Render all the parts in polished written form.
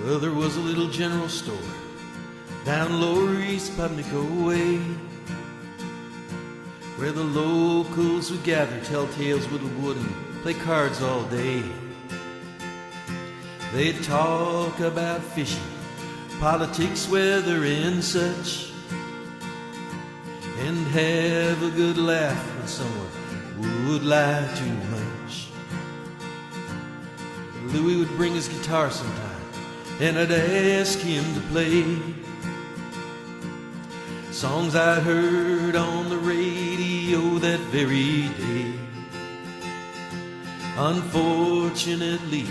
Well, there was a little general store down Lower East Pubnico Way, where the locals would gather, tell tales with a wood, and play cards all day. They'd talk about fishing, politics, weather, and such, and have a good laugh when someone would lie too much. Louis would bring his guitar sometime, and I'd ask him to play songs I'd heard on the radio that very day. Unfortunately,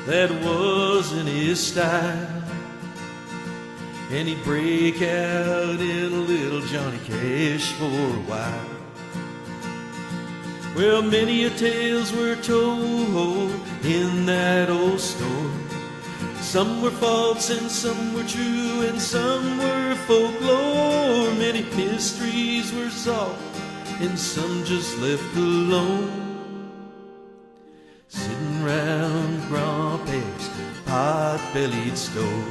that wasn't his style, and he'd break out in a little Johnny Cash for a while. Well, many a tales were told in that old store. Some were false and some were true and some were folklore. Many mysteries were solved and some just left alone. Sitting round Grandpa's pot-bellied stove.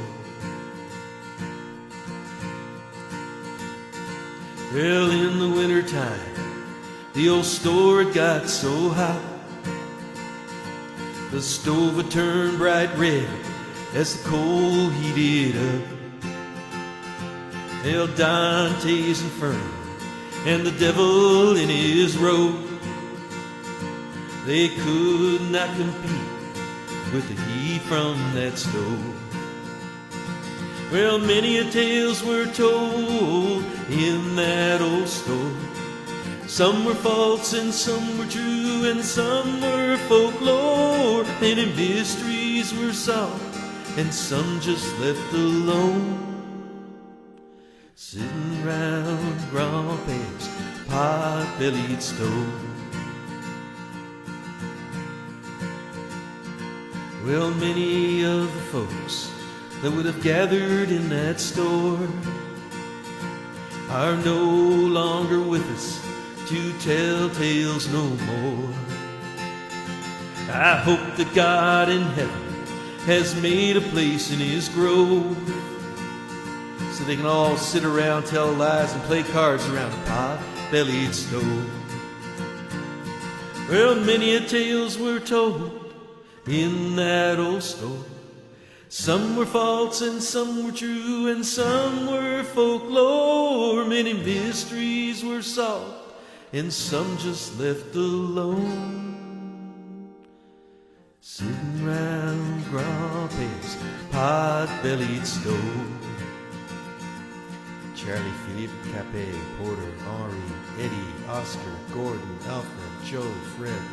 Well, in the wintertime, the old store had got so hot, the stove would turn bright red as the coal heated up. Well, Dante's Inferno and the devil in his robe, they could not compete with the heat from that stove. Well, many a tales were told in that old store. Some were false and some were true and some were folklore. Many mysteries were solved and some just left alone. Sitting round Grandpa's pot-bellied stove. Well, many of the folks that would have gathered in that store are no longer with us to tell tales no more. I hope that God in heaven has made a place in his grove so they can all sit around, tell lies, and play cards around a pot-bellied stove. Well, many a tales were told in that old store. Some were false and some were true and some were folklore. Many mysteries were solved and some just left alone. Sitting round Grandpa's pot-bellied stove. Charlie, Philippe, Capet, Porter, Henri, Eddie, Oscar, Gordon, Alfred, Joe, Fred,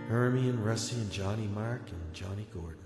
Hermie and Russie and Johnny Mark and Johnny Gordon.